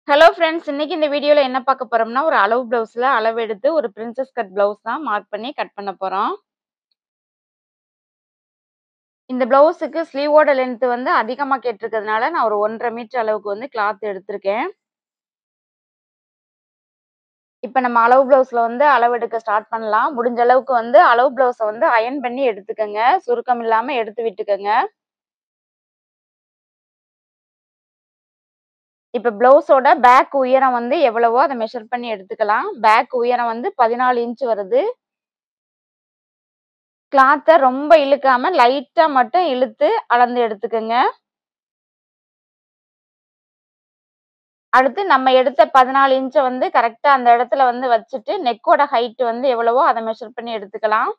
Hello friends, இன்னைக்கு இந்த வீடியோல என்ன பார்க்க போறோம்னா, ஒரு அளவு ப்ளவுஸ்ல அளவு எடுத்து ஒரு பிரின்சஸ் கட் ப்ளவுஸ் தான் மார்க் பண்ணி கட் பண்ண போறோம். இந்த ப்ளவுஸுக்கு ஸ்லீவோட லென்த் வந்து அதிகமா கேட்டிருக்கிறதுனால நான் ஒரு 1 1/2 மீட்டர் அளவுக்கு வந்து கிளாத் எடுத்திருக்கேன். இப்ப நம்ம அளவு ப்ளவுஸ்ல வந்து அளவு எடுக்க ஸ்டார்ட் பண்ணலாம். முடிஞ்ச அளவுக்கு வந்து அளவு ப்ளவுஸ வந்து அயர்ன் பண்ணி எடுத்துக்கங்க. சுருக்கம் இல்லாம எடுத்து விட்டுக்கங்க. இப்ப ப்ளவுஸோட பேக் உயரம் வந்து எவ்வளவோ அத மெஷர் பண்ணி எடுத்துக்கலாம். பேக் உயரம் வந்து 14 இன்ச் வருது. கிளாத்த ரொம்ப இழுக்காம லைட்டா மட்டும் இழுத்து அளந்து எடுத்துக்கங்க. அடுத்து நம்ம எடுத்த 14 இன்ச்ச வந்து கரெக்ட்டா அந்த இடத்துல வந்து வச்சுட்டு, நெக்கோட ஹைட் வந்து எவ்வளவோ அத மெஷர் பண்ணி எடுத்துக்கலாம்.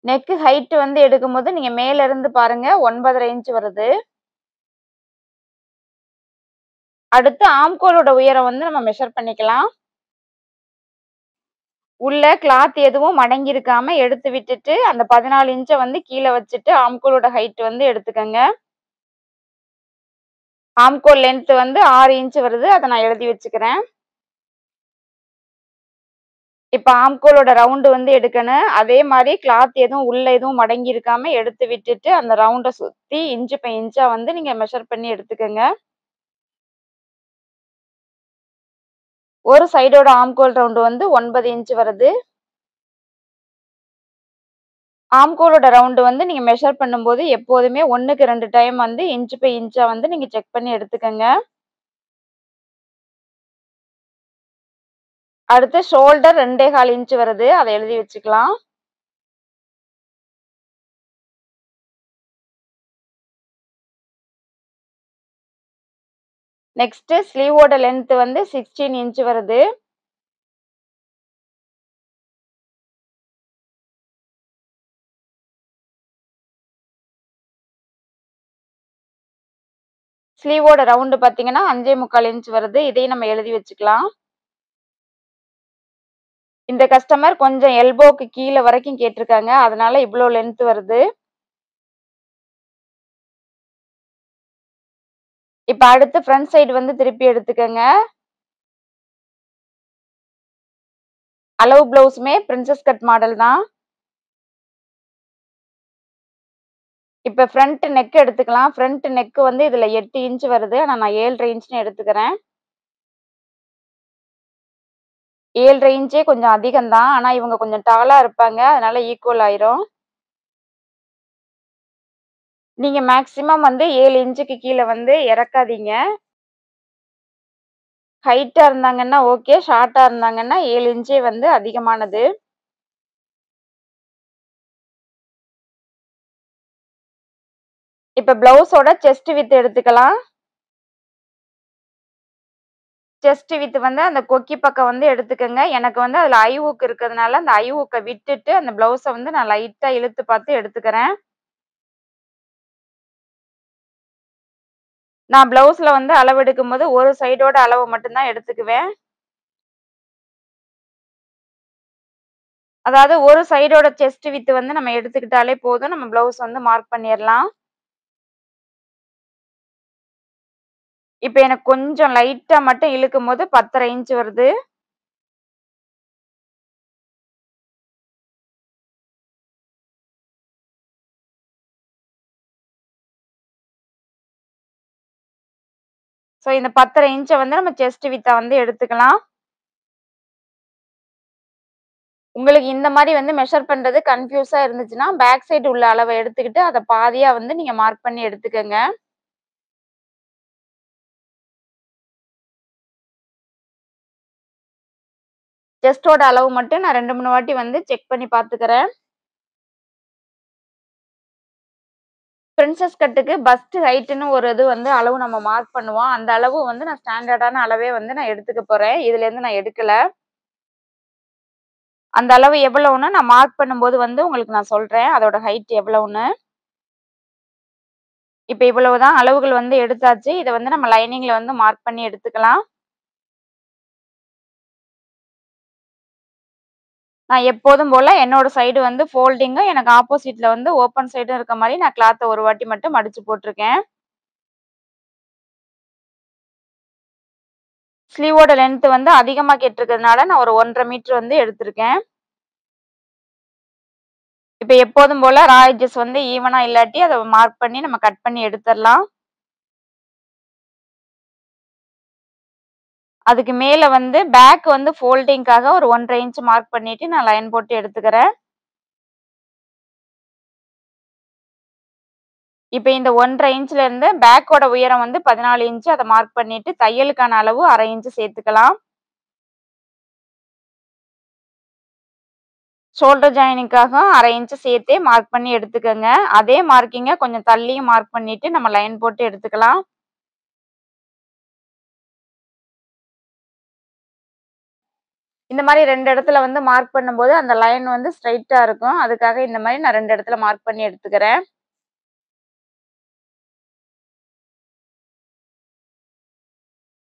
நெக் ஹைட் வந்து எடுக்கும்போது நீங்க மேல இருந்து பாருங்க 9 1/2 இன்ச் வருது. அடுத்து ஆம்கோலோட உயரம் வந்து நம்ம மெஷர் பண்ணிக்கலாம். உள்ள கிளாத் எதுவும் மடங்கி இருக்காம எடுத்து விட்டுட்டு, அந்த 14 இன்ச்ச வந்து கீழ வச்சுட்டு ஆம்கோலோட ஹைட் வந்து எடுத்துக்கங்க. ஆம்கோல் லென்த் வந்து 6 இன்ச் வருது. அத நான் எழுதி வச்சுக்கிறேன். இப்ப ஆம்கோலோட ரவுண்ட் வந்து எடுக்கணும். அதே மாரி கிளாத் எதுவும் உள்ள எதுவும் மடங்கி இருக்காம எடுத்து விட்டுட்டு, அந்த ரவுண்ட சுத்தி இன்ச் பை இன்ச்சா வந்து நீங்க மெஷர் பண்ணி எடுத்துக்கங்க. ஒரு சைடோட ஆம்கோல் ரவுண்ட் வந்து 9 இன்ச் வருது. ஆம்கோலோட ரவுண்ட் வந்து நீங்க மெஷர் பண்ணும்போது எப்போதுமே 1க்கு 2 டைம் வந்து இன்ச் பை இன்ச்சா வந்து நீங்க செக் பண்ணி எடுத்துக்கங்க. அடுத்து ஷோல்டர் 2 1/4 இன்ச் வருது. அத எழுதி வச்சுக்கலாம். நெக்ஸ்ட் ஸ்லீவோட லென்த் வந்து 16 இன்ச் வருது. ஸ்லீவோட ரவுண்ட் பாத்தீங்கன்னா 5.25 இன்ச் வருது. இதையும் நம்ம எழுதி வச்சுக்கலாம். இந்த கஸ்டமர் கொஞ்சம் எல்போக்கு கீழ வரைக்கும் கேட்டிருக்காங்க. அதனால இவ்ளோ லென்த் வருது. இப்ப அடுத்து ஃப்ரண்ட் சைடு வந்து திருப்பி எடுத்துக்கங்க. அளவு ப்ளவுஸுமே பிரின்சஸ் கட் மாடல் தான். இப்ப ஃப்ரண்ட் நெக் எடுத்துக்கலாம். ஃப்ரண்ட் நெக் வந்து இதுல 8 இன்ச் வருது. ஆனா நான் 7 1/2 இன்ச்னு எடுத்துக்கிறேன். 7 1/2 இன்ச்சே கொஞ்சம் அதிகம் தான். ஆனா இவங்க கொஞ்சம் டாலா இருப்பாங்க. அதனால ஈக்குவல் ஆயிரும். நீங்க மேக்ஸிமம் வந்து 7 இன்ச்சுக்கு கீழ வந்து இறக்காதீங்க. ஹைட்டா இருந்தாங்கன்னா ஓகே. ஷார்ட்டா இருந்தாங்கன்னா 7 இன்ச்சே வந்து அதிகமானது. இப்ப பிளவுஸோட செஸ்ட் விட்த் எடுத்துக்கலாம். செஸ்ட் விட்த் வந்து அந்த கொக்கி பக்கம் வந்து எடுத்துக்கங்க. எனக்கு வந்து அதுல ஐ ஹூக் இருக்கிறதுனால அந்த ஐ ஹூக்க விட்டுட்டு அந்த பிளவுஸ வந்து நான் லைட்டா இழுத்து பார்த்து எடுத்துக்கிறேன். நான் பிளவுஸ்ல வந்து அளவு எடுக்கும்போது ஒரு சைடோட அளவு மட்டும் தான் எடுத்துக்குவேன். அதாவது ஒரு சைடோட செஸ்ட் விட்த் வந்து நம்ம எடுத்துக்கிட்டாலே போதும். நம்ம பிளவுஸ் வந்து மார்க் பண்ணிரலாம். இப்ப எனக்கு கொஞ்சம் லைட்டா மட்டும் இழுக்கும்போது 10 1/2 இன்ச் வருது. சோ இந்த 10 1/2 இன்ச்ச வந்து நம்ம செஸ்ட் விட்த்தா வந்து எடுத்துக்கலாம். உங்களுக்கு இந்த மாரி வந்து மெஷர் பண்றது கன்ஃப்யூஸா இருந்துச்சுன்னா, பேக் சைடு உள்ள அளவ எடுத்துக்கிட்டு அத பாதியா வந்து நீங்க மார்க் பண்ணி எடுத்துக்கங்க. செஸ்டோட அளவு மட்டும் நான் 2, 3 வாட்டி வந்து செக் பண்ணி பார்த்துக்கிறேன். பிரின்சஸ் கட்டுக்கு பஸ்ட் ஹைட்ன்னு ஒரு இது வந்து அளவு நம்ம மார்க் பண்ணுவோம். அந்த அளவு வந்து நான் ஸ்டாண்டர்டான அளவே வந்து நான் எடுத்துக்க போறேன். இதுலேருந்து நான் எடுக்கல. அந்த அளவு எவ்வளவுன்னு நான் மார்க் பண்ணும்போது வந்து உங்களுக்கு நான் சொல்றேன். அதோட ஹைட் எவ்வளவுன்னு. இப்ப இவ்வளவுதான் அளவுகள் வந்து எடுத்தாச்சு. இத வந்து நம்ம லைனிங்ல வந்து மார்க் பண்ணி எடுத்துக்கலாம். நான் எப்போதும் போல என்னோட சைடு வந்து ஃபோல்டிங்கும், எனக்கு ஆப்போசிட்ல வந்து ஓப்பன் சைடும் இருக்க மாரி நான் கிளாத்த ஒரு வாட்டி மட்டும் மடிச்சு போட்டுருக்கேன். ஸ்லீவோட லென்த் வந்து அதிகமா கேட்டிருக்கிறதுனால நான் ஒரு 1.5 மீட்டர் வந்து எடுத்திருக்கேன். இப்ப எப்போதும் போல ரா எட்ஜஸ் வந்து ஈவனா இல்லாட்டி அத மார்க் பண்ணி நம்ம கட் பண்ணி எடுத்துரலாம். அதுக்கு மேல வந்து பேக் வந்து ஃபோல்டிங்காக ஒரு 1.5 இன்ச் மார்க் பண்ணிட்டு நான் லைன் போட்டு எடுத்துக்கிறேன். இப்ப இந்த 1.5 இன்ச்ல இருந்து பேக்கோட உயரம் வந்து 14 இன்ச் அத மார்க் பண்ணிட்டு தையலுக்கான அளவு 1/2 இன்ச் சேர்த்துக்கலாம். ஷோல்டர் ஜாயினிங்காக 1/2 இன்ச் சேர்த்தே மார்க் பண்ணி எடுத்துக்கங்க. அதே மார்க்கிங்க கொஞ்சம் தள்ளியும் மார்க் பண்ணிட்டு நம்ம லைன் போட்டு எடுத்துக்கலாம். இந்த மாரி 2 இடத்துல வந்து மார்க் பண்ணும்போது அந்த லைன் வந்து ஸ்ட்ரைட்டா இருக்கும். அதுக்காக இந்த மாரி நான் 2 இடத்துல மார்க் பண்ணி எடுத்துக்கிறேன்.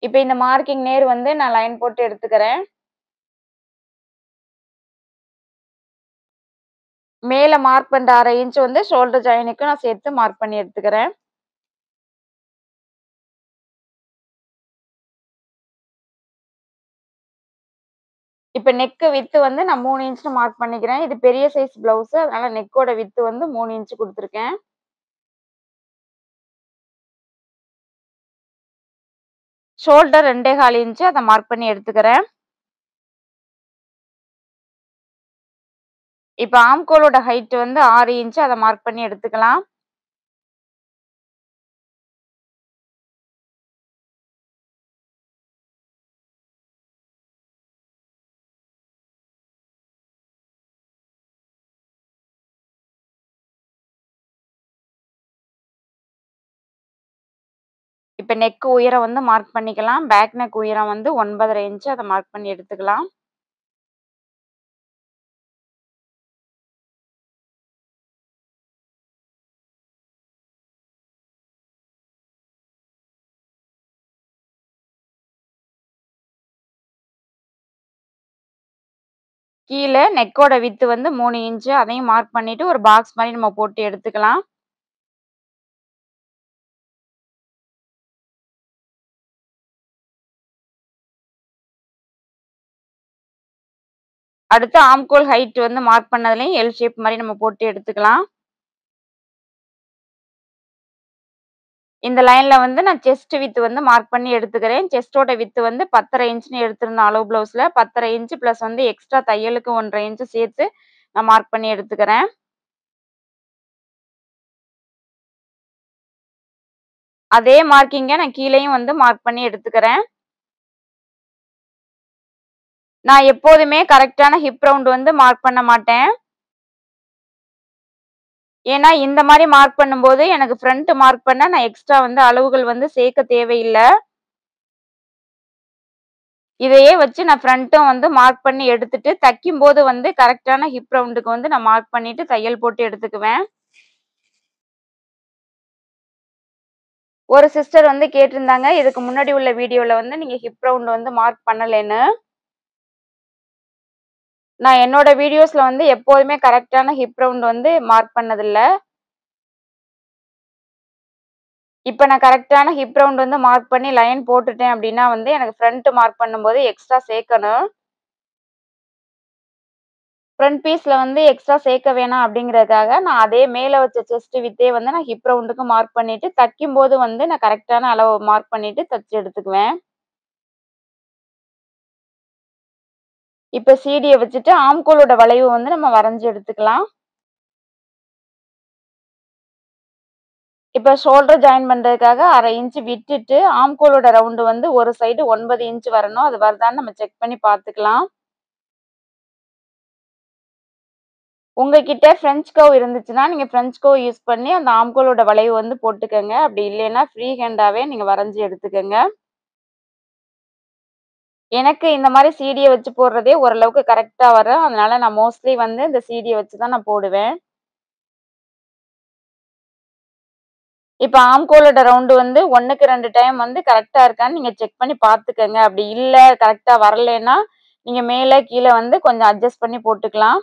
இப்ப இந்த மார்க்கிங் நேர் வந்து நான் லைன் போட்டு எடுத்துக்கிறேன். மேல மார்க் பண்ற 1/2 இன்ச் வந்து ஷோல்டர் ஜாயினுக்கு நான் சேர்த்து மார்க் பண்ணி எடுத்துக்கிறேன். இப்ப நெக் விட்த் வந்து நான் 3 இன்ச்னு மார்க் பண்ணிக்கிறேன். இது பெரிய சைஸ் பிளவுஸ். அதனால நெக்கோட விட்த் வந்து 3 இன்ச் குடுத்துருக்கேன். ஷோல்டர் 2 1/4 இன்ச் அத மார்க் பண்ணி எடுத்துக்கிறேன். இப்ப ஆம்கோலோட ஹைட் வந்து 6 இன்ச் அத மார்க் பண்ணி எடுத்துக்கலாம். இப்ப நெக் உயரம் வந்து மார்க் பண்ணிக்கலாம். பேக் நெக் உயரம் வந்து 9.5 இன்ச் அத மார்க் பண்ணி எடுத்துக்கலாம். கீழ நெக்கோட விட்த் வந்து 3 இன்ச் அதையும் மார்க் பண்ணிட்டு ஒரு பாக்ஸ் மாரி நம்ம போட்டு எடுத்துக்கலாம். அடுத்து ஆம்கோல் ஹைட் வந்து மார்க் பண்ணதுலயும் எல் ஷேப் மாரி நம்ம போட்டு எடுத்துக்கலாம். இந்த லைன்ல வந்து நான் செஸ்ட் விட்த் வந்து மார்க் பண்ணி எடுத்துக்கிறேன். செஸ்டோட விட்த் வந்து 10.5 இன்ச்னு எடுத்திருந்தேன் அளவு பிளவுஸ்ல. 10.5 இன்ச் பிளஸ் வந்து எக்ஸ்ட்ரா தையலுக்கு 1.5 இன்ச் சேர்த்து நான் மார்க் பண்ணி எடுத்துக்கிறேன். அதே மார்க்கிங்க நான் கீழயும் வந்து மார்க் பண்ணி எடுத்துக்கிறேன். நான் எப்போதுமே கரெக்ட்டான ஹிப் ரவுண்ட் வந்து மார்க் பண்ண மாட்டேன். ஏன்னா இந்த மாரி மார்க் பண்ணும்போது எனக்கு ஃப்ரண்ட் மார்க் பண்ணா நான் எக்ஸ்ட்ரா வந்து அளவுகள் வந்து சேர்க்க தேவையில்ல. இதையே வச்சு நான் ஃப்ரண்ட்டும் வந்து மார்க் பண்ணி எடுத்துட்டு தைக்கும்போது வந்து கரெக்ட்டான ஹிப் ரவுண்டுக்கு வந்து நான் மார்க் பண்ணிட்டு தையல் போட்டு எடுத்துக்குவேன். ஒரு சிஸ்டர் வந்து கேட்டிருந்தாங்க, இதுக்கு முன்னாடி உள்ள வீடியோல வந்து நீங்க ஹிப் ரவுண்ட் வந்து மார்க் பண்ணலேன்னு. நான் என்னோட வீடியோஸ்ல வந்து எப்போதுமே கரெக்ட்டான ஹிப் ரவுண்ட் வந்து மார்க் பண்ணதில்ல. இப்ப நான் கரெக்ட்டான ஹிப் ரவுண்ட் வந்து மார்க் பண்ணி லைன் போட்டுட்டேன் அப்டின்னா வந்து எனக்கு ஃப்ரண்ட் மார்க் பண்ணும்போது எக்ஸ்ட்ரா சேர்க்கணும். ஃப்ரண்ட் பீஸ்ல வந்து எக்ஸ்ட்ரா சேர்க்க வேணாம் அப்டிங்கிறதுக்காக நான் அதே மேல வச்ச செஸ்ட் வித்தே வந்து நான் ஹிப் ரவுண்டுக்கு மார்க் பண்ணிட்டு தைக்கும்போது வந்து நான் கரெக்ட்டான அளவு மார்க் பண்ணிட்டு தச்சு எடுத்துக்குவேன். இப்ப சீடிய வச்சுட்டு ஆம்கோலோட வளைவு வந்து நம்ம வரைஞ்சு எடுத்துக்கலாம். இப்ப ஷோல்டர் ஜாயின் பண்றதுக்காக 1/2 இன்ச் விட்டுட்டு ஆம்கோலோட ரவுண்ட் வந்து ஒரு சைடு 9 இன்ச் வரணும். அது வருதான்னு நம்ம செக் பண்ணி பார்த்துக்கலாம். உங்ககிட்ட ஃப்ரெஞ்ச் கர்வ் இருந்துச்சுன்னா, நீங்க ஃப்ரெஞ்ச் கர்வ் யூஸ் பண்ணி அந்த ஆம்கோலோட வளைவு வந்து போட்டுக்கங்க. அப்படி இல்லைன்னா ஃப்ரீ ஹேண்டாவே நீங்க வரைஞ்சு எடுத்துக்கங்க. எனக்கு இந்த மாரி சீடிய வச்சு போடுறதே ஓரளவுக்கு கரெக்ட்டா வரும். அதனால நான் மோஸ்ட்லி வந்து இந்த சீடிய வச்சு தான் நான் போடுவேன். இப்ப ஆம்கோலோட ரவுண்ட் வந்து 1க்கு 2 டைம் வந்து கரெக்ட்டா இருக்கான்னு நீங்க செக் பண்ணி பார்த்துக்கங்க. அப்படி இல்ல கரெக்ட்டா வரலைன்னா, நீங்க மேல கீழ வந்து கொஞ்சம் அட்ஜஸ்ட் பண்ணி போட்டுக்கலாம்.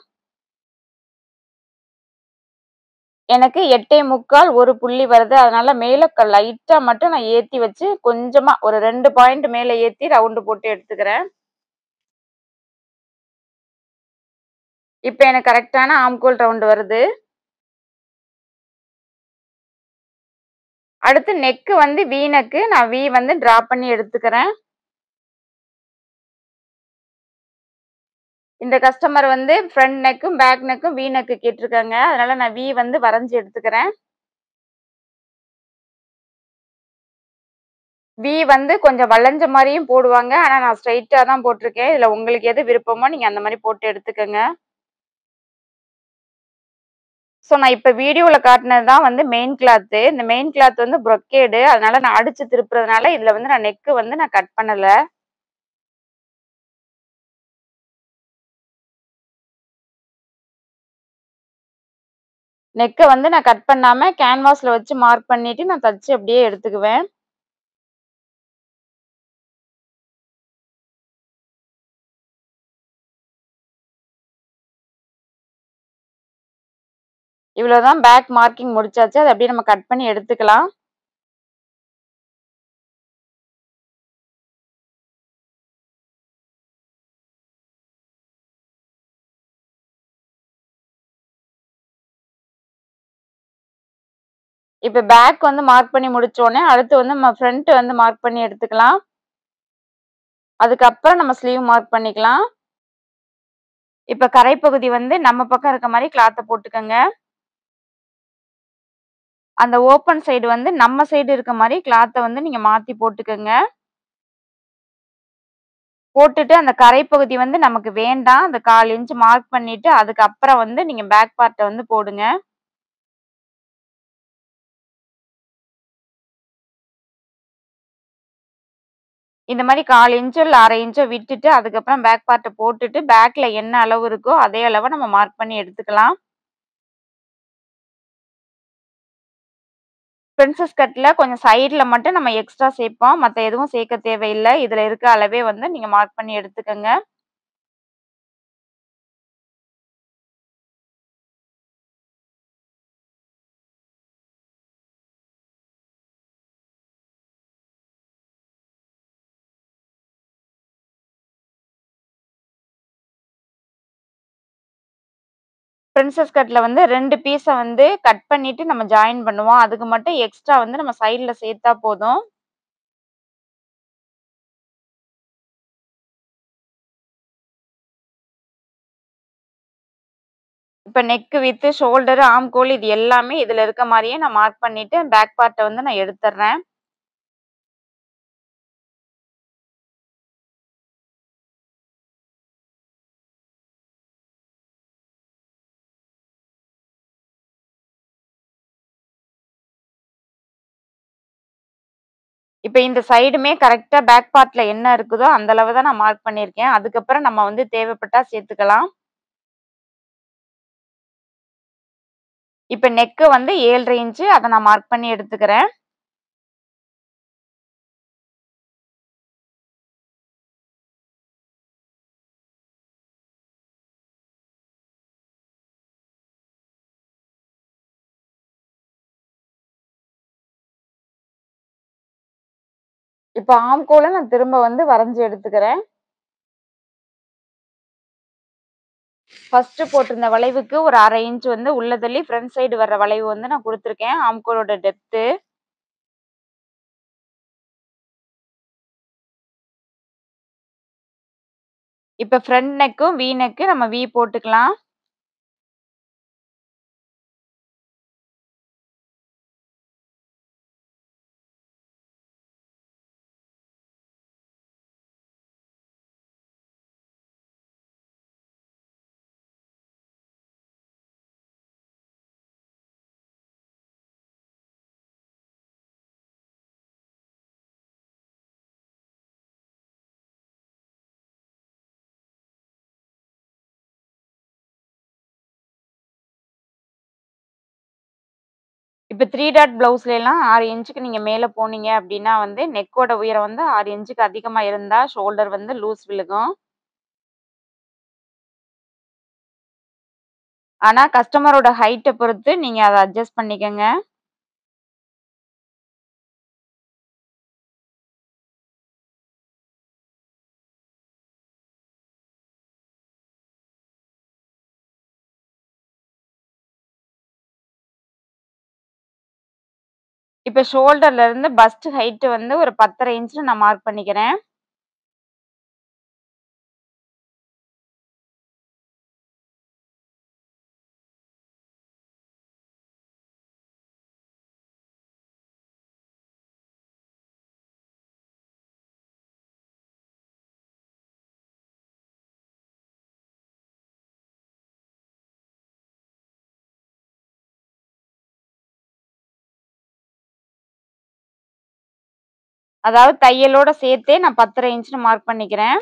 எனக்கு 8.25 ஒரு புள்ளி வருது. அதனால மேல லைட்டா மட்டும் நான் ஏத்தி வச்சு, கொஞ்சமா ஒரு 2 பாயிண்ட் மேல ஏத்தி ரவுண்டு போட்டு எடுத்துக்கிறேன். இப்ப எனக்கு கரெக்ட்டான ஆம்கோல் ரவுண்ட் வருது. அடுத்து நெக் வந்து வி நெக்கு. நான் வி வந்து டிரா பண்ணி எடுத்துக்கிறேன். இந்த கஸ்டமர் வந்து ஃப்ரண்ட் நெக்கும், பேக் நெக்கும் வி நெக் கேட்டிருக்காங்க. அதனால நான் வி வந்து வரைஞ்சு எடுத்துக்கிறேன். வி வந்து கொஞ்சம் வளைஞ்ச மாரியும் போடுவாங்க. ஆனா நான் ஸ்ட்ரெய்ட்டா தான் போட்டிருக்கேன். இதுல உங்களுக்கு எது விருப்பமோ நீங்க அந்த மாரி போட்டு எடுத்துக்கங்க. நான் இப்ப வீடியோல காட்டுனது தான் வந்து மெயின் கிளாத்து. இந்த மெயின் கிளாத் வந்து ப்ரொக்கேடு. அதனால நான் அடிச்சு திருப்புறதுனால இதுல வந்து நான் நெக் வந்து நான் கட் பண்ணல. நெக்க வந்து நான் கட் பண்ணாம கேன்வாஸ்ல வச்சு மார்க் பண்ணிட்டு நான் தச்சு அப்படியே எடுத்துக்குவேன். இவ்வளவுதான் பேக் மார்க்கிங் முடிச்சாச்சு. அத அப்படியே நம்ம கட் பண்ணி எடுத்துக்கலாம். இப்ப பேக் வந்து மார்க் பண்ணி முடிச்சோனே, அடுத்து வந்து நம்ம ஃப்ரண்ட் வந்து மார்க் பண்ணி எடுத்துக்கலாம். அதுக்கப்புறம் நம்ம ஸ்லீவ் மார்க் பண்ணிக்கலாம். இப்ப கரைப்பகுதி வந்து நம்ம பக்கம் இருக்க மாரி கிளாத்த போட்டுக்கங்க. அந்த ஓப்பன் சைடு வந்து நம்ம சைடு இருக்க மாரி கிளாத்த வந்து நீங்க மாத்தி போட்டுக்கங்க. போட்டுட்டு அந்த கரைப்பகுதி வந்து நமக்கு வேண்டாம். அந்த 1/4 இன்ச் மார்க் பண்ணிட்டு, அதுக்கப்புறம் வந்து நீங்க பேக் பார்ட்ட வந்து போடுங்க. இந்த மாரி 1/4 இன்ச்சோ இல்ல 1/2 இன்ச்சோ விட்டுட்டு, அதுக்கப்புறம் பேக் பார்ட்ட போட்டுட்டு, பேக்ல என்ன அளவு இருக்கோ, அதே அளவ நம்ம மார்க் பண்ணி எடுத்துக்கலாம். பிரின்சஸ் கட்ல கொஞ்சம் சைடுல மட்டும் நம்ம எக்ஸ்ட்ரா சேர்ப்போம். மத்த எதுவும் சேர்க்க தேவையில்ல. இதுல இருக்க அளவே வந்து நீங்க மார்க் பண்ணி எடுத்துக்கங்க. பிரின்சஸ் கட்ல வந்து 2 பீஸ வந்து கட் பண்ணிட்டு நம்ம ஜாயின் பண்ணுவோம். அதுக்கு மட்டும் எக்ஸ்ட்ரா வந்து நம்ம சைடுல சேர்த்தா போதும். இப்ப நெக் வித் ஷோல்டர், ஆர்ம்கோல் இது எல்லாமே இதுல இருக்க மாரியே நான் மார்க் பண்ணிட்டு, பேக் பார்ட்ட வந்து நான் எடுத்துர்றேன். இப்ப இந்த சைடுமே கரெக்ட்டா பேக் பார்ட்ல என்ன இருக்குதோ, அந்த அளவு தான் நான் மார்க் பண்ணியிருக்கேன். அதுக்கப்புறம் நம்ம வந்து தேவைப்பட்டா சேர்த்துக்கலாம். இப்ப நெக் வந்து 7 1/2 இன்ச் அத நான் மார்க் பண்ணி எடுத்துக்கிறேன். இப்ப ஆர்ம்கோல நான் திரும்ப வந்து வரைஞ்சு எடுத்துக்கிறேன். ஃபர்ஸ்ட் போட்டிருந்த வளைவுக்கு ஒரு 1/2 இன்ச் வந்து உள்ள தள்ளி ஃப்ரண்ட் சைடு வர்ற வளைவு வந்து நான் குடுத்துருக்கேன். ஆர்ம்கோலோட டெப்த். இப்ப ஃப்ரண்ட் நெக்கும், வி நெக் நம்ம வி போட்டுக்கலாம். இப்ப 3 டாட் பிளவுஸ்லலாம் 6 இன்ச்சுக்கு நீங்க மேல போனீங்க அப்டின்னா வந்து நெக்கோட உயரம் வந்து 6 இன்ச்சுக்கு அதிகமா இருந்தா ஷோல்டர் வந்து லூஸ் விழுகும். ஆனா கஸ்டமரோட ஹைட்ட பொறுத்து நீங்க அத அட்ஜஸ்ட் பண்ணிக்கங்க. இப்ப ஷோல்டர்ல இருந்து பஸ்ட் ஹைட் வந்து ஒரு 10.5 இன்ச்ல நான் மார்க் பண்ணிக்கிறேன். அதாவது தையலோட சேர்த்தே நான் 10.5 இன்ச்னு மார்க் பண்ணிக்கிறேன்.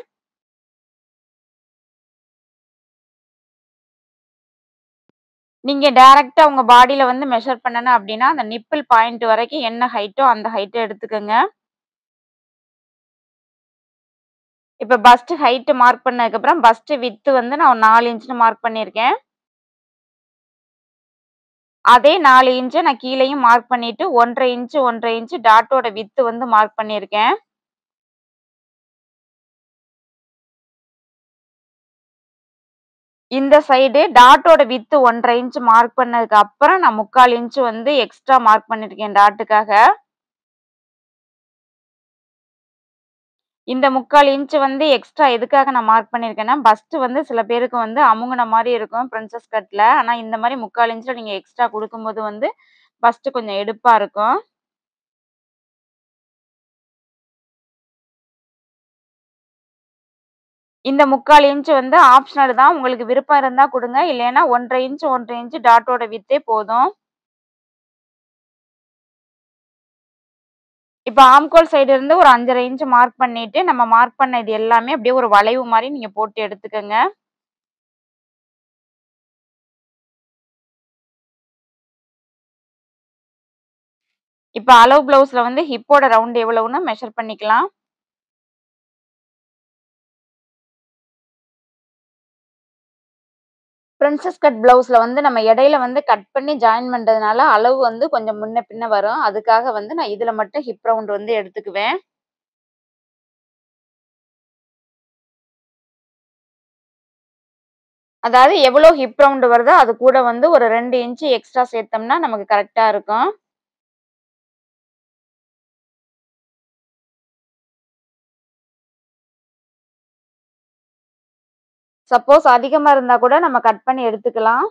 நீங்க டைரக்ட்டா உங்க பாடில வந்து மெஷர் பண்ணணும் அப்டின்னா, அந்த நிப்பிள் பாயிண்ட் வரைக்கும் என்ன ஹைட்டோ அந்த ஹைட்ட எடுத்துக்கங்க. இப்ப பஸ்ட் ஹைட் மார்க் பண்ணதுக்கு அப்புறம் பஸ்ட் விட்த் வந்து நான் 4 இன்ச்னு மார்க் பண்ணியிருக்கேன். அதே 4 இன்ச்ச நான் கீழயும் மார்க் பண்ணிட்டு 1.5 இன்ச் டாட்டோட விட்த் வந்து மார்க் பண்ணியிருக்கேன். இந்த சைடு டாட்டோட விட்த் 1.5 இன்ச் மார்க் பண்ணதுக்கு அப்புறம் நான் 3/4 இன்ச் வந்து எக்ஸ்ட்ரா மார்க் பண்ணியிருக்கேன் டாட்டுக்காக. இந்த 3/4 இன்ச் வந்து எக்ஸ்ட்ரா எதுக்காக நான் மார்க் பண்ணியிருக்கேன்னா, பஸ்ட் வந்து சில பேருக்கு வந்து அமுங்குன மாரி இருக்கும் பிரின்சஸ் கட்ல. ஆனா இந்த மாரி 3/4 இன்ச்ல நீங்க எக்ஸ்ட்ரா குடுக்கும்போது வந்து பஸ்ட் கொஞ்சம் எடுப்பா இருக்கும். இந்த 3/4 இன்ச் வந்து ஆப்ஷனல் தான். உங்களுக்கு விருப்பம் இருந்தா குடுங்க. இல்லைன்னா 1/2 இன்ச் டாட்டோட விட்த்தே போதும். இப்ப ஆம்கோல் சைடு இருந்து ஒரு 5.5 இன்ச் மார்க் பண்ணிட்டு, நம்ம மார்க் பண்ண இது எல்லாமே அப்படியே ஒரு வளைவு மாரி நீங்க போட்டு எடுத்துக்கங்க. இப்ப அளவு ப்ளவுஸ்ல வந்து ஹிப்போட ரவுண்ட் எவ்வளவுன்னு மெஷர் பண்ணிக்கலாம். பிரின்சஸ் கட் ப்ளவுஸ்ல வந்து நம்ம இடையில வந்து கட் பண்ணி ஜாயின் பண்றதுனால அளவு வந்து கொஞ்சம் முன்ன பின்ன வரும். அதுக்காக வந்து நான் இதுல மட்டும் ஹிப் ரவுண்ட் வந்து எடுத்துக்குவேன். அதாவது எவ்வளோ ஹிப் ரவுண்ட் வருதோ அது கூட வந்து ஒரு 2 இன்ச் எக்ஸ்ட்ரா சேர்த்தோம்னா நமக்கு கரெக்ட்டா இருக்கும். சப்போஸ் அதிகமா இருந்தா கூட நம்ம கட் பண்ணி எடுத்துக்கலாம்.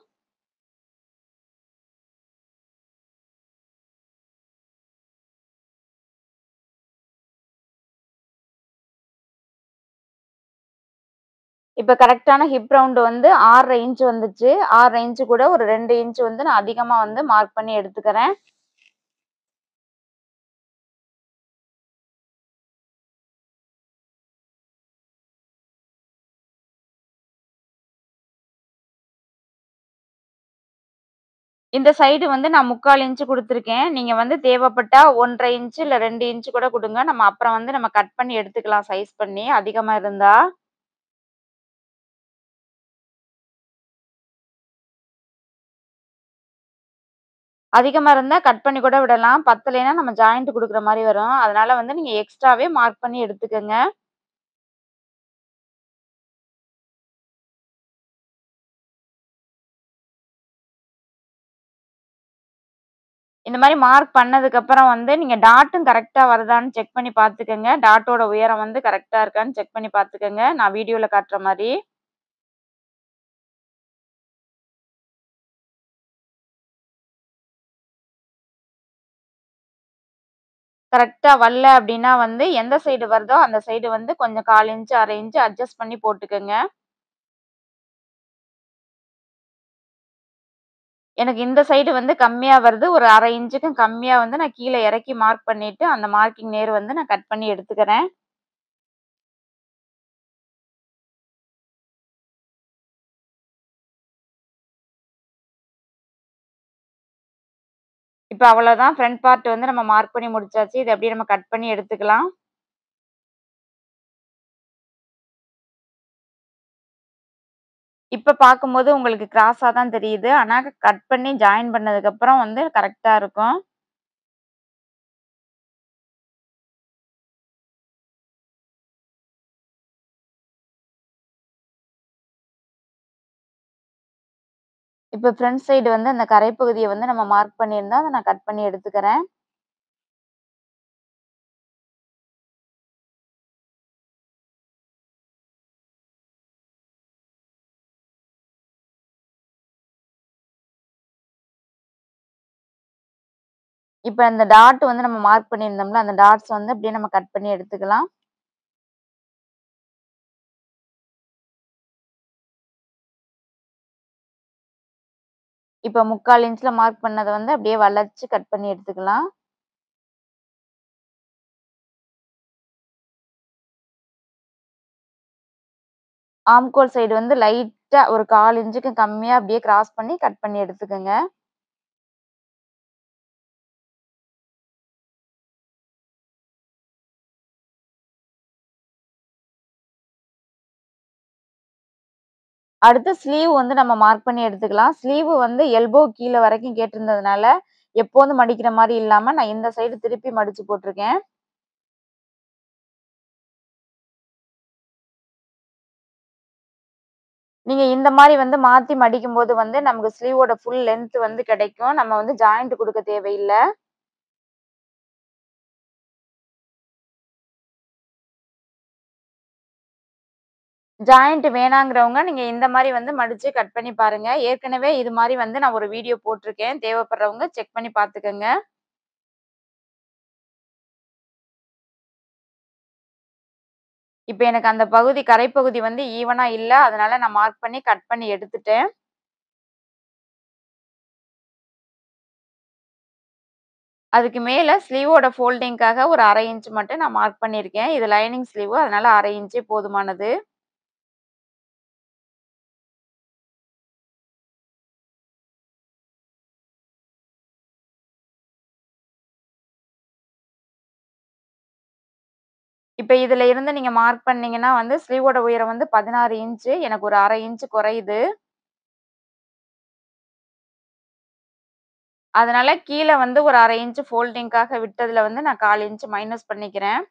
இப்ப கரெக்ட்டான ஹிப் ரவுண்ட் வந்து 6.5 இன்ச் வந்துச்சு. 6.5 இன்ச் கூட ஒரு 2 இன்ச் வந்து நான் அதிகமா வந்து மார்க் பண்ணி எடுத்துக்கிறேன். இந்த சைடு வந்து நான் 3/4 இன்ச் குடுத்துருக்கேன். நீங்க வந்து தேவைப்பட்டா 1 1/2 இன்ச் இல்ல 2 இன்ச் கூட குடுங்க. நம்ம அப்புறம் வந்து நம்ம கட் பண்ணி எடுத்துக்கலாம் சைஸ் பண்ணி அதிகமா இருந்தா. அதிகமா இருந்தா கட் பண்ணி கூட விடலாம். பத்தலைன்னா நம்ம ஜாயிண்ட் குடுக்குற மாரி வரும். அதனால வந்து நீங்க எக்ஸ்ட்ராவே மார்க் பண்ணி எடுத்துக்கங்க. இந்த மாரி மார்க் பண்ணதுக்கு அப்புறம் வந்து நீங்க டாட்டும் கரெக்ட்டா வருதான்னு செக் பண்ணி பார்த்துக்கங்க. டாட்டோட உயரம் வந்து கரெக்ட்டா இருக்கான்னு செக் பண்ணி பார்த்துக்கங்க. நான் வீடியோல காட்டுற மாரி. கரெக்ட்டா வரல அப்டின்னா வந்து எந்த சைடு வருதோ அந்த சைடு வந்து கொஞ்சம் 1/4 இன்ச், 1/2 இன்ச் அட்ஜஸ்ட் பண்ணி போட்டுக்கங்க. எனக்கு இந்த சைடு வந்து கம்மியா வருது. ஒரு 1/2 இன்ச்சுக்கும் கம்மியா வந்து நான் கீழ இறக்கி மார்க் பண்ணிட்டு, அந்த மார்க்கிங் நேர் வந்து நான் கட் பண்ணி எடுத்துக்கிறேன். இப்ப அவ்வளோதான் ஃப்ரண்ட் பார்ட் வந்து நம்ம மார்க் பண்ணி முடிச்சாச்சு. இத அப்படியே நம்ம கட் பண்ணி எடுத்துக்கலாம். இப்ப பார்க்கும்போது உங்களுக்கு கிராஸா தான் தெரியுது. ஆனா கட் பண்ணி ஜாயின் பண்ணதுக்கப்புறம் வந்து கரெக்ட்டா இருக்கும். இப்ப ஃப்ரண்ட் சைடு வந்து அந்த கரை பகுதிய வந்து நம்ம மார்க் பண்ணியிருந்தோம். அத நான் கட் பண்ணி எடுத்துக்கிறேன். இப்ப அந்த டாட் வந்து நம்ம மார்க் பண்ணியிருந்தோம்ல, அந்த டாட்ஸ் வந்து அப்படியே நம்ம கட் பண்ணி எடுத்துக்கலாம். இப்ப 3/4 இன்ச்ல மார்க் பண்ணத வந்து அப்படியே வளைச்சு கட் பண்ணி எடுத்துக்கலாம். ஆம்கோல் சைடு வந்து லைட்டா ஒரு 1/4 இன்ச்சுக்கு கம்மியா அப்படியே கிராஸ் பண்ணி கட் பண்ணி எடுத்துக்கங்க. அடுத்து ஸ்லீவ் வந்து நம்ம மார்க் பண்ணி எடுத்துக்கலாம். ஸ்லீவ் வந்து எல்போ கீழ வரைக்கும் கேட்டிருந்ததுனால, எப்போதும் மடிக்கிற மாரி இல்லாம நான் இந்த சைடு திருப்பி மடிச்சு போட்டுருக்கேன். நீங்க இந்த மாரி வந்து மாத்தி மடிக்கும்போது வந்து நமக்கு ஸ்லீவோட ஃபுல் லென்த் வந்து கிடைக்கும். நம்ம வந்து ஜாயிண்ட் குடுக்க தேவையில்ல. ஜாயிண்ட் வேணாங்கிறவங்க நீங்க இந்த மாரி வந்து மடிச்சு கட் பண்ணி பாருங்க. ஏற்கனவே இது மாரி வந்து நான் ஒரு வீடியோ போட்டுருக்கேன். தேவைப்படுறவங்க செக் பண்ணி பார்த்துக்கங்க. இப்ப எனக்கு அந்த பகுதி கரைப்பகுதி வந்து ஈவனா இல்ல. அதனால நான் மார்க் பண்ணி கட் பண்ணி எடுத்துட்டேன். அதுக்கு மேல ஸ்லீவோட ஃபோல்டிங்க்காக ஒரு 1/2 இன்ச் மட்டும் நான் மார்க் பண்ணியிருக்கேன். இது லைனிங் ஸ்லீவ் அதனால 1/2 இன்ச்சே போதுமானது. இப்ப இதுல இருந்து நீங்க மார்க் பண்ணீங்கன்னா வந்து ஸ்லீவோட உயரம் வந்து 16 இன்ச். எனக்கு ஒரு 1/2 இன்ச் குறையுது. அதனால கீழ வந்து ஒரு 1/2 இன்ச் ஃபோல்டிங்க்காக விட்டதுல வந்து நான் 1/4 இன்ச் மைனஸ் பண்ணிக்கிறேன்.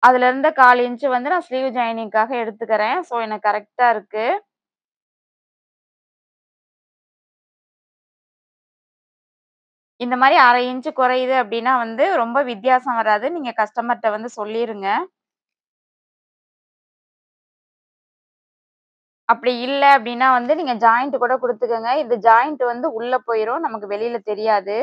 அதுல இருந்த 1/4 இன்ச் வந்து நான் ஸ்லீவ் ஜாயினிங்க்காக எடுத்துக்கிறேன். ஸோ எனக்கு கரெக்ட்டா இருக்கு. இந்த மாரி 1/2 இன்ச் குறையுது அப்டின்னா வந்து ரொம்ப வித்தியாசம் வராது. நீங்க கஸ்டமர்ட்ட வந்து சொல்லிருங்க. அப்படி இல்ல அப்டின்னா வந்து நீங்க ஜாயிண்ட் கூட குடுத்துக்கங்க. இது ஜாயிண்ட் வந்து உள்ள போயிரும். நமக்கு வெளில தெரியாது.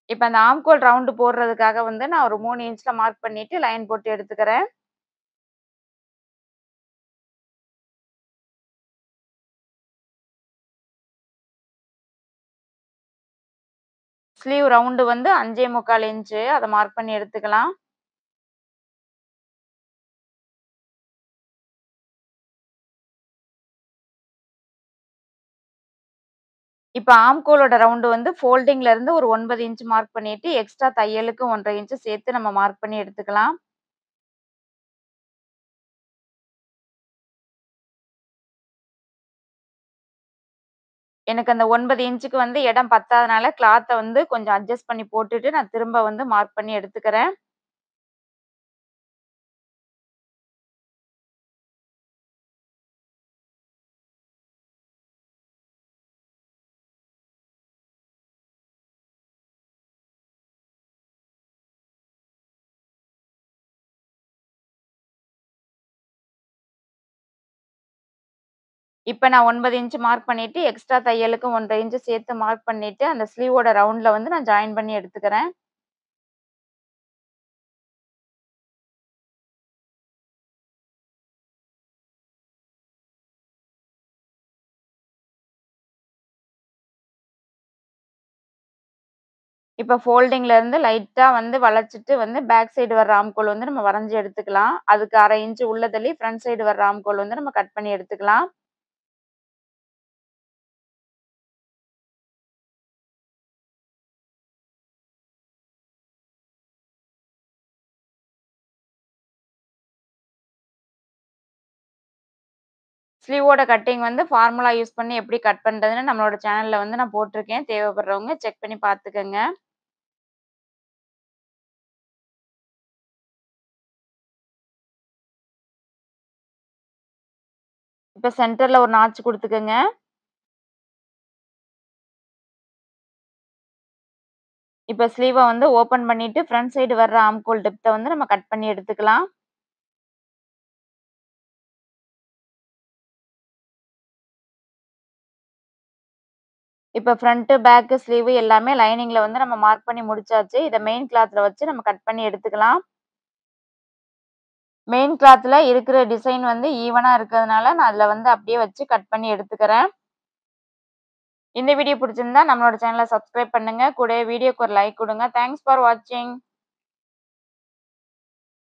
இப்ப அந்த ஆம்கோல் ரவுண்ட் போடுறதுக்காக வந்து நான் ஒரு 3 இன்ச்ல மார்க் பண்ணிட்டு லைன் போட்டு எடுத்துக்கிறேன். ஸ்லீவ் ரவுண்ட் வந்து 5 1/4 இன்ச் அத மார்க் பண்ணி எடுத்துக்கலாம். இப்ப ஆம்கோலோட ரவுண்ட் வந்து ஃபோல்டிங்ல இருந்து ஒரு 9 இன்ச் மார்க் பண்ணிட்டு, எக்ஸ்ட்ரா தையலுக்கு 1 1/2 இன்ச் சேர்த்து நம்ம மார்க் பண்ணி எடுத்துக்கலாம். எனக்கு அந்த 9 இன்ச்சுக்கு வந்து இடம் பத்தாதனால கிளாத்த வந்து கொஞ்சம் அட்ஜஸ்ட் பண்ணி போட்டுட்டு, நான் திரும்ப வந்து மார்க் பண்ணி எடுத்துக்கிறேன். இப்ப நான் 9 இன்ச் மார்க் பண்ணிட்டு, எக்ஸ்ட்ரா தையலுக்கு 1 1/2 இன்ச் சேர்த்து மார்க் பண்ணிட்டு, அந்த ஸ்லீவோட ரவுண்ட்ல வந்து நான் ஜாயின் பண்ணி எடுத்துக்கிறேன். இப்ப ஃபோல்டிங்ல இருந்து லைட்டா வந்து வளைச்சிட்டு வந்து பேக் சைடு வர்ற ஆம்கோல் வந்து நம்ம வரைஞ்சு எடுத்துக்கலாம். அதுக்கு 1/2 இன்ச் உள்ள தள்ளி ஃப்ரண்ட் சைடு வர்ற ஆம்கோல் வந்து நம்ம கட் பண்ணி எடுத்துக்கலாம். ஸ்லீவோட கட்டிங் வந்து ஃபார்முலா யூஸ் பண்ணி எப்படி கட் பண்றதுன்னு நம்மளோட சேனல்ல வந்து நான் போட்டிருக்கேன். தேவைப்படுறவங்க செக் பண்ணி பார்த்துக்கங்க. இப்ப சென்டர்ல ஒரு நாட்ச் குடுத்துக்கங்க. இப்ப ஸ்லீவ வந்து ஓப்பன் பண்ணிட்டு ஃப்ரண்ட் சைடு வர்ற ஆம்கோல் டெப்த்த வந்து நம்ம கட் பண்ணி எடுத்துக்கலாம். இப்ப ஃப்ரண்ட், பேக், ஸ்லீவ் எல்லாமே லைனிங்ல வந்து நம்ம மார்க் பண்ணி முடிச்சாச்சு. இத மெயின் கிளாத்ல வச்சு நம்ம கட் பண்ணி எடுத்துக்கலாம். மெயின் கிளாத்ல இருக்கிற டிசைன் வந்து ஈவனா இருக்கிறதுனால, நான் அதுல வந்து அப்படியே வச்சு கட் பண்ணி எடுத்துக்கிறேன். இந்த வீடியோ பிடிச்சிருந்தா நம்மளோட சேனல சப்ஸ்கிரைப் பண்ணுங்க. கூடவே வீடியோக்கு ஒரு லைக் குடுங்க. தேங்க்ஸ் ஃபார் வாட்சிங்.